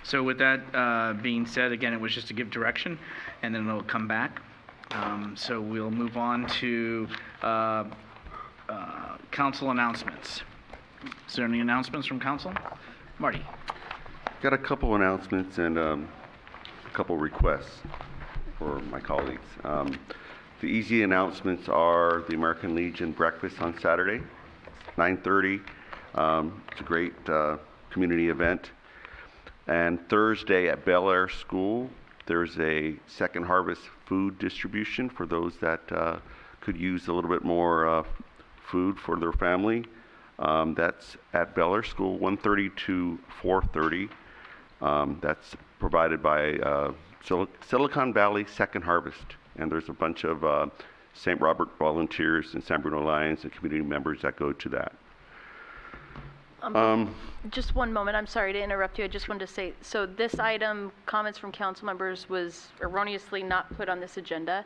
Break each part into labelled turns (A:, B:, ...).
A: So with that being said, again, it was just to give direction, and then it'll come back. So we'll move on to council announcements. Is there any announcements from council? Marty.
B: Got a couple announcements and a couple requests for my colleagues. The easy announcements are the American Legion breakfast on Saturday, 9:30. It's a great community event. And Thursday at Bel Air School, there's a second harvest food distribution for those that could use a little bit more food for their family. That's at Bel Air School, 1:30 to 4:30. That's provided by Silicon Valley Second Harvest. And there's a bunch of St. Robert volunteers and San Bruno Lions and community members that go to that.
C: Just one moment. I'm sorry to interrupt you. I just wanted to say, so this item, comments from council members, was erroneously not put on this agenda.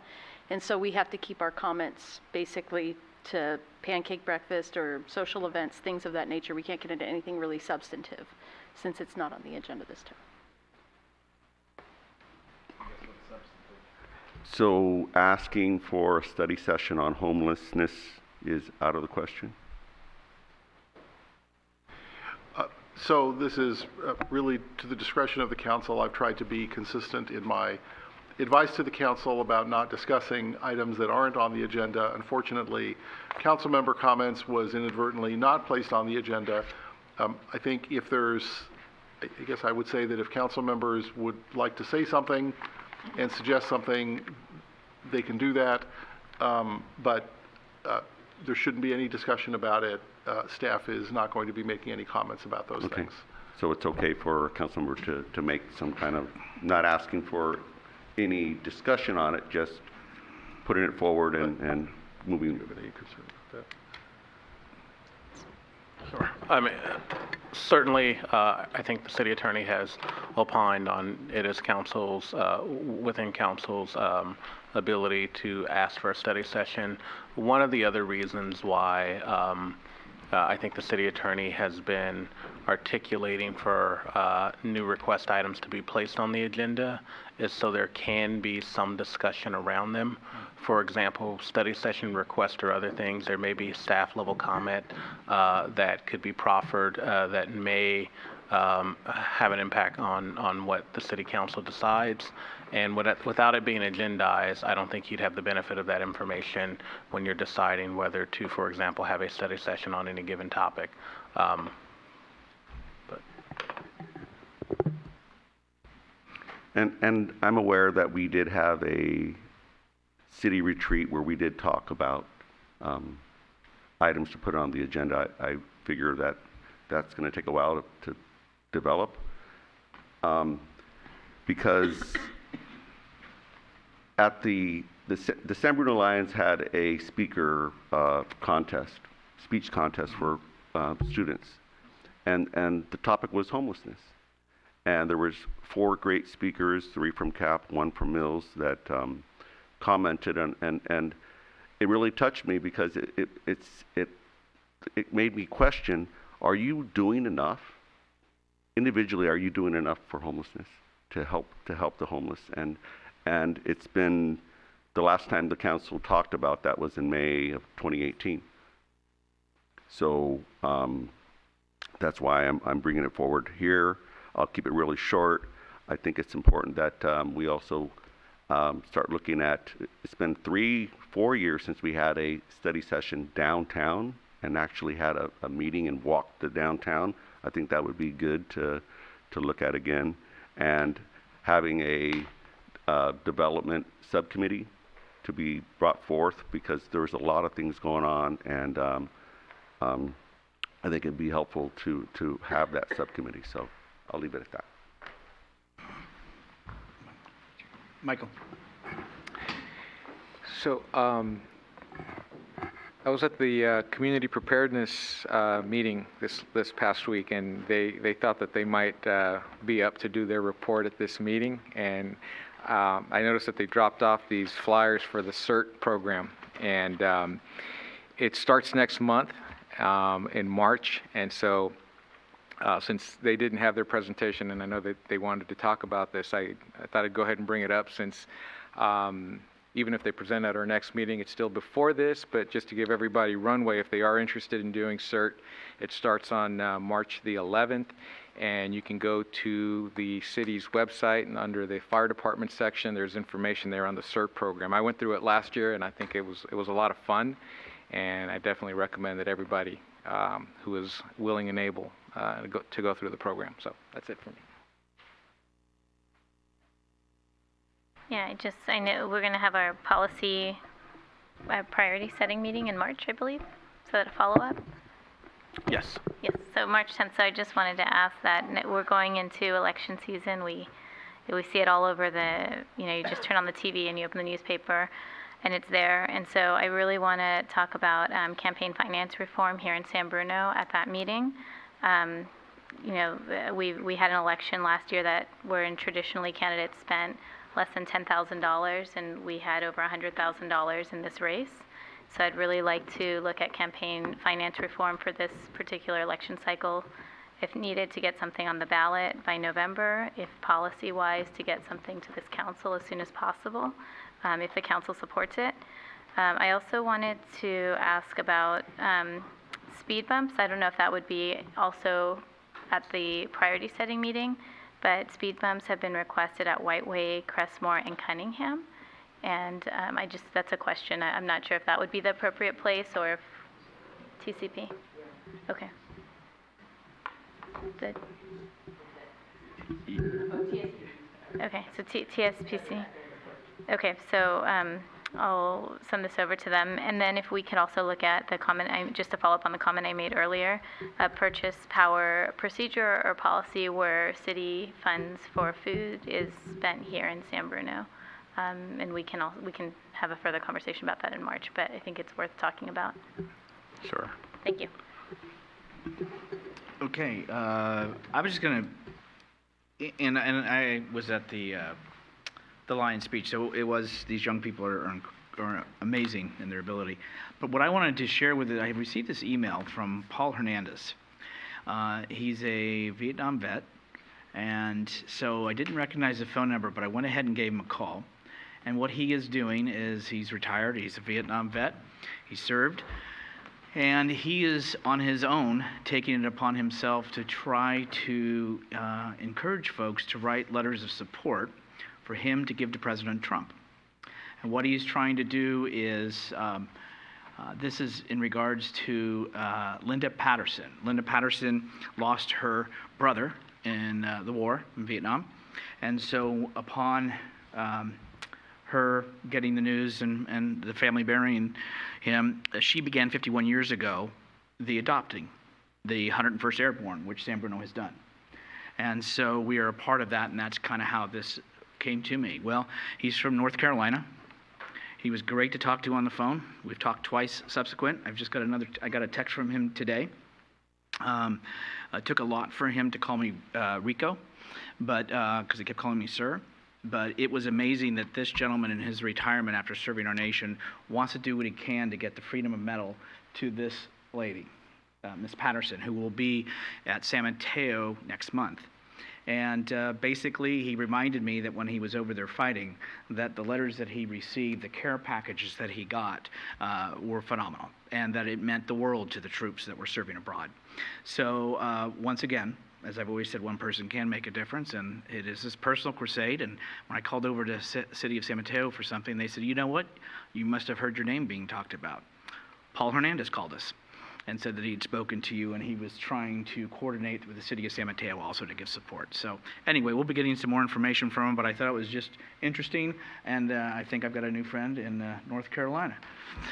C: And so we have to keep our comments basically to pancake breakfast or social events, things of that nature. We can't get into anything really substantive since it's not on the agenda this time.
B: So asking for a study session on homelessness is out of the question?
D: So this is really to the discretion of the council. I've tried to be consistent in my advice to the council about not discussing items that aren't on the agenda. Unfortunately, council member comments was inadvertently not placed on the agenda. I think if there's, I guess I would say that if council members would like to say something and suggest something, they can do that. But there shouldn't be any discussion about it. Staff is not going to be making any comments about those things.
B: So it's okay for a council member to make some kind of, not asking for any discussion on it, just putting it forward and moving.
E: Sure. I mean, certainly, I think the city attorney has opined on it as council's, within council's ability to ask for a study session. One of the other reasons why I think the city attorney has been articulating for new request items to be placed on the agenda is so there can be some discussion around them. For example, study session request or other things, there may be staff level comment that could be proffered that may have an impact on what the city council decides. And without it being agendized, I don't think you'd have the benefit of that information when you're deciding whether to, for example, have a study session on any given topic.
B: And I'm aware that we did have a city retreat where we did talk about items to put on the agenda. I figure that that's going to take a while to develop because at the San Bruno Lions had a speaker speech contest for students, and the topic was homelessness. And there was 4 great speakers, 3 from CAP, 1 from Mills, that commented, and it really touched me because it made me question: are you doing enough? Individually, are you doing enough for homelessness to help the homeless? And it's been, the last time the council talked about that was in May of 2018. So that's why I'm bringing it forward here. I'll keep it really short. I think it's important that we also start looking at, it's been 3-4 years since we had a study session downtown and actually had a meeting and walked the downtown. I think that would be good to look at again. And having a development subcommittee to be brought forth, because there's a lot of things going on, and I think it'd be helpful to have that subcommittee. So I'll leave it at that.
A: Michael.
F: So I was at the community preparedness meeting this past week, and they thought that they might be up to do their report at this meeting. And I noticed that they dropped off these flyers for the CERT program, and it starts next month in March. And so Since they didn't have their presentation, and I know that they wanted to talk about this, I thought I'd go ahead and bring it up since even if they present at our next meeting, it's still before this, but just to give everybody runway, if they are interested in doing CERT, it starts on March the 11th, and you can go to the city's website, and under the fire department section, there's information there on the CERT program. I went through it last year, and I think it was a lot of fun, and I definitely recommend that everybody who is willing and able to go through the program. So that's it for me.
G: Yeah, I know we're going to have our policy priority setting meeting in March, I believe. So that a follow-up?
E: Yes.
G: Yes, so March 10th. So I just wanted to ask that we're going into election season. We see it all over you just turn on the TV and you open the newspaper and it's there. And so I really want to talk about campaign finance reform here in San Bruno at that meeting. We had an election last year wherein traditionally candidates spent less than $10,000, and we had over $100,000 in this race. So I'd really like to look at campaign finance reform for this particular election cycle, if needed, to get something on the ballot by November, if policy-wise, to get something to this council as soon as possible, if the council supports it. I also wanted to ask about speed bumps. I don't know if that would be also at the priority setting meeting, but speed bumps have been requested at Whiteway, Crestmore, and Cunningham. And that's a question. I'm not sure if that would be the appropriate place or if TCP. Okay. Good. Okay, so TSPC. Okay, so I'll send this over to them. And then if we could also look at the comment, just to follow up on the comment I made earlier, a purchase power procedure or policy where city funds for food is spent here in San Bruno. And we can have a further conversation about that in March, but I think it's worth talking about.
E: Sure.
G: Thank you.
A: Okay, I was just gonna, and I was at the Lion speech, so it was, these young people are amazing in their ability. But what I wanted to share with it, I received this email from Paul Hernandez. He's a Vietnam vet, and so I didn't recognize the phone number, but I went ahead and gave him a call. And what he is doing is he's retired, he's a Vietnam vet, he served, and he is on his own taking it upon himself to try to encourage folks to write letters of support for him to give to President Trump. And what he's trying to do is, this is in regards to Linda Patterson. Linda Patterson lost her brother in the war in Vietnam. And so upon her getting the news and the family burying him, she began 51 years ago the adopting the 101st Airborne, which San Bruno has done. And so we are a part of that, and that's kind of how this came to me. Well, he's from North Carolina. He was great to talk to on the phone. We've talked twice subsequent. I got a text from him today. It took a lot for him to call me Rico, but because he kept calling me sir. But it was amazing that this gentleman in his retirement after serving our nation wants to do what he can to get the Freedom of Medal to this lady, Miss Patterson, who will be at San Mateo next month. And basically, he reminded me that when he was over there fighting, that the letters that he received, the care packages that he got, were phenomenal, and that it meant the world to the troops that were serving abroad. So once again, as I've always said, one person can make a difference, and it is this personal crusade. And when I called over to City of San Mateo for something, they said, you know what? You must have heard your name being talked about. Paul Hernandez called us and said that he'd spoken to you, and he was trying to coordinate with the City of San Mateo also to give support. So anyway, we'll be getting some more information from him, but I thought it was just interesting, and I think I've got a new friend in North Carolina.